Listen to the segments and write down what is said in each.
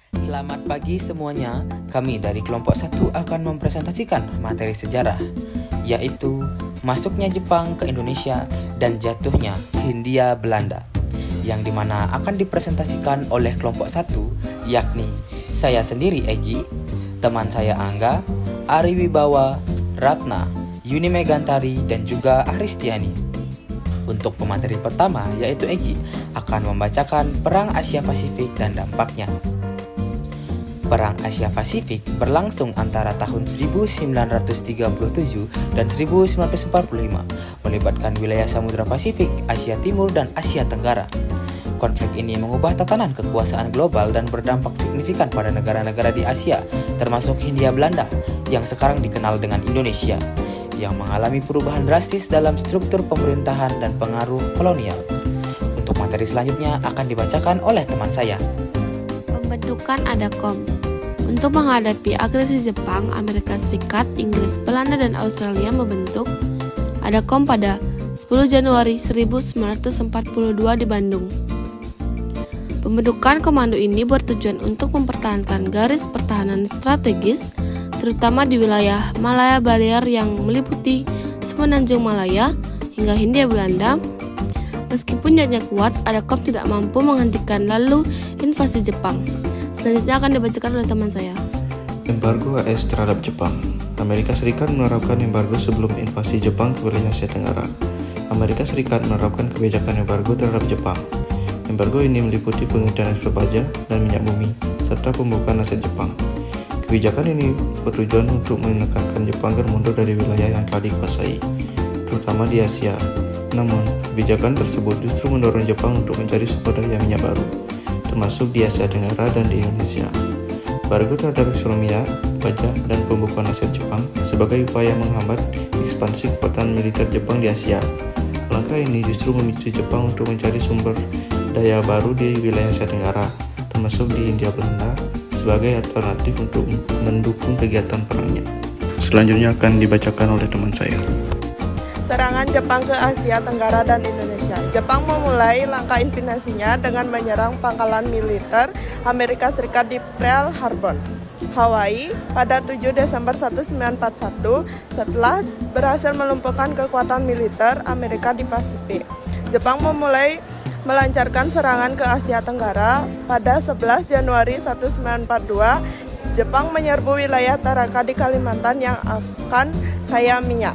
Selamat pagi semuanya, kami dari kelompok 1 akan mempresentasikan materi sejarah, yaitu masuknya Jepang ke Indonesia dan jatuhnya Hindia Belanda, yang dimana akan dipresentasikan oleh kelompok 1, yakni saya sendiri Egi, teman saya Angga, Ari Wibawa, Ratna, Yuni Megantari, dan juga Aristiani. Untuk pemateri pertama, yaitu Egi, akan membacakan Perang Asia Pasifik dan dampaknya. Perang Asia Pasifik berlangsung antara tahun 1937 dan 1945, melibatkan wilayah Samudra Pasifik, Asia Timur, dan Asia Tenggara. Konflik ini mengubah tatanan kekuasaan global dan berdampak signifikan pada negara-negara di Asia, termasuk Hindia Belanda, yang sekarang dikenal dengan Indonesia, yang mengalami perubahan drastis dalam struktur pemerintahan dan pengaruh kolonial. Untuk materi selanjutnya akan dibacakan oleh teman saya. Pembentukan ADACOM. Untuk menghadapi agresi Jepang, Amerika Serikat, Inggris, Belanda, dan Australia membentuk ADACOM pada 10 Januari 1942 di Bandung. Pembentukan komando ini bertujuan untuk mempertahankan garis pertahanan strategis, terutama di wilayah Malaya Balear yang meliputi Semenanjung Malaya hingga Hindia Belanda. Meskipun niatnya kuat, ADACOM tidak mampu menghentikan lalu invasi Jepang. Selanjutnya akan dibacakan oleh teman saya. Embargo AS terhadap Jepang. Amerika Serikat menerapkan embargo sebelum invasi Jepang ke wilayah Asia Tenggara. Amerika Serikat menerapkan kebijakan embargo terhadap Jepang. Embargo ini meliputi penghentian ekspor baja dan minyak bumi, serta pembukaan aset Jepang. Kebijakan ini bertujuan untuk menekankan Jepang agar mundur dari wilayah yang telah dikuasai, terutama di Asia. Namun, kebijakan tersebut justru mendorong Jepang untuk mencari sumber daya minyak baru, termasuk di Asia Tenggara dan di Indonesia. Embargo terhadap ekspor minyak, baja, dan pembukaan aset Jepang sebagai upaya menghambat ekspansi kekuatan militer Jepang di Asia. Langkah ini justru memicu Jepang untuk mencari sumber daya baru di wilayah Asia Tenggara, termasuk di Hindia Belanda, sebagai alternatif untuk mendukung kegiatan perangnya. Selanjutnya akan dibacakan oleh teman saya. Serangan Jepang ke Asia Tenggara dan Indonesia. Jepang memulai langkah invasinya dengan menyerang pangkalan militer Amerika Serikat di Pearl Harbor, Hawaii pada 7 Desember 1941 setelah berhasil melumpuhkan kekuatan militer Amerika di Pasifik. Jepang memulai melancarkan serangan ke Asia Tenggara pada 11 Januari 1942. Jepang menyerbu wilayah Tarakan di Kalimantan yang akan kaya minyak.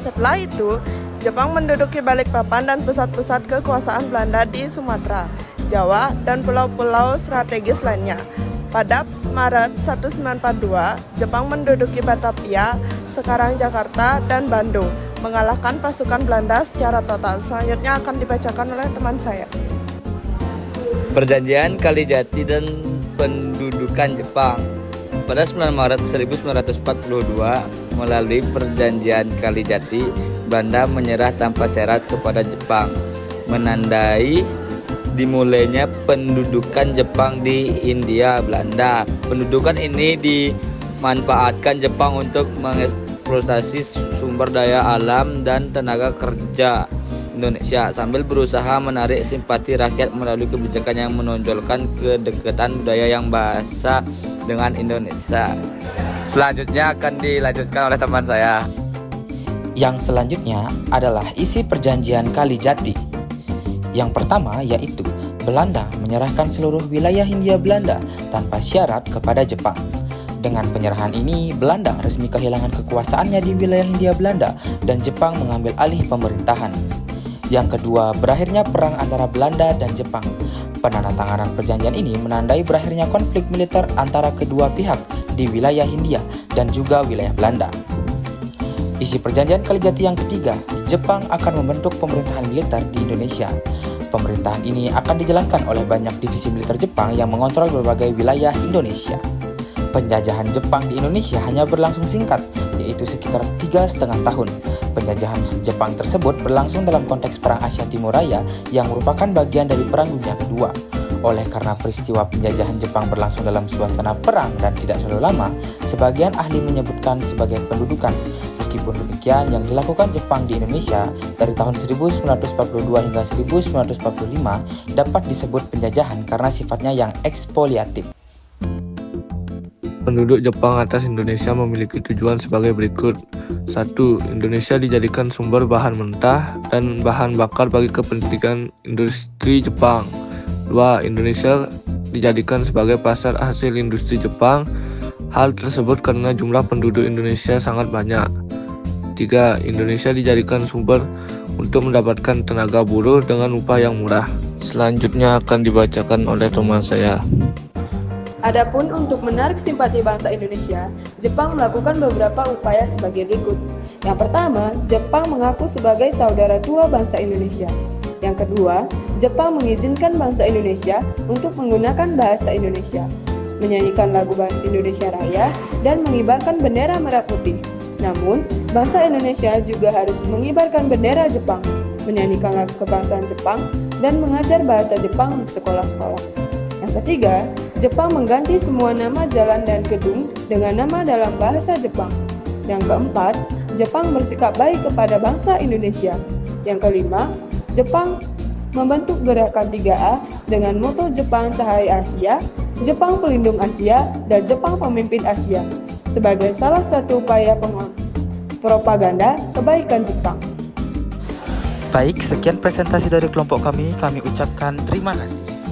Setelah itu, Jepang menduduki Balikpapan dan pusat-pusat kekuasaan Belanda di Sumatera, Jawa, dan pulau-pulau strategis lainnya. Pada Maret 1942, Jepang menduduki Batavia, sekarang Jakarta, dan Bandung, mengalahkan pasukan Belanda secara total. Selanjutnya akan dibacakan oleh teman saya. Perjanjian Kalijati dan pendudukan Jepang. Pada 9 Maret 1942, melalui Perjanjian Kalijati, Belanda menyerah tanpa syarat kepada Jepang, menandai dimulainya pendudukan Jepang di Hindia Belanda. Pendudukan ini dimanfaatkan Jepang untuk mengeksploitasi sumber daya alam dan tenaga kerja Indonesia sambil berusaha menarik simpati rakyat melalui kebijakan yang menonjolkan kedekatan budaya yang bahasa dengan Indonesia. Selanjutnya akan dilanjutkan oleh teman saya. Yang selanjutnya adalah isi Perjanjian Kalijati. Yang pertama yaitu Belanda menyerahkan seluruh wilayah Hindia Belanda tanpa syarat kepada Jepang. Dengan penyerahan ini, Belanda resmi kehilangan kekuasaannya di wilayah Hindia Belanda dan Jepang mengambil alih pemerintahan. Yang kedua, berakhirnya perang antara Belanda dan Jepang. Penandatanganan perjanjian ini menandai berakhirnya konflik militer antara kedua pihak di wilayah Hindia dan juga wilayah Belanda. Isi Perjanjian Kalijati yang ketiga, Jepang akan membentuk pemerintahan militer di Indonesia. Pemerintahan ini akan dijalankan oleh banyak divisi militer Jepang yang mengontrol berbagai wilayah Indonesia. Penjajahan Jepang di Indonesia hanya berlangsung singkat, yaitu sekitar 3,5 tahun. Penjajahan Jepang tersebut berlangsung dalam konteks Perang Asia Timur Raya yang merupakan bagian dari Perang Dunia Kedua. Oleh karena peristiwa penjajahan Jepang berlangsung dalam suasana perang dan tidak terlalu lama, sebagian ahli menyebutkan sebagai pendudukan. Meskipun demikian, yang dilakukan Jepang di Indonesia dari tahun 1942 hingga 1945 dapat disebut penjajahan karena sifatnya yang ekspoliatif. penduduk Jepang atas Indonesia memiliki tujuan sebagai berikut. 1. Indonesia dijadikan sumber bahan mentah dan bahan bakar bagi kepentingan industri Jepang. 2. Indonesia dijadikan sebagai pasar hasil industri Jepang. Hal tersebut karena jumlah penduduk Indonesia sangat banyak. 3. Indonesia dijadikan sumber untuk mendapatkan tenaga buruh dengan upah yang murah. Selanjutnya akan dibacakan oleh teman saya. Adapun untuk menarik simpati bangsa Indonesia, Jepang melakukan beberapa upaya sebagai berikut. Yang pertama, Jepang mengaku sebagai saudara tua bangsa Indonesia. Yang kedua, Jepang mengizinkan bangsa Indonesia untuk menggunakan bahasa Indonesia, menyanyikan lagu Indonesia Raya, dan mengibarkan bendera merah putih. Namun, bangsa Indonesia juga harus mengibarkan bendera Jepang, menyanyikan lagu kebangsaan Jepang, dan mengajar bahasa Jepang di sekolah-sekolah. Yang ketiga, Jepang mengganti semua nama jalan dan gedung dengan nama dalam bahasa Jepang. Yang keempat, Jepang bersikap baik kepada bangsa Indonesia. Yang kelima, Jepang membentuk gerakan 3A dengan moto Jepang Cahaya Asia, Jepang Pelindung Asia, dan Jepang Pemimpin Asia sebagai salah satu upaya propaganda kebaikan Jepang. Baik, sekian presentasi dari kelompok kami ucapkan terima kasih.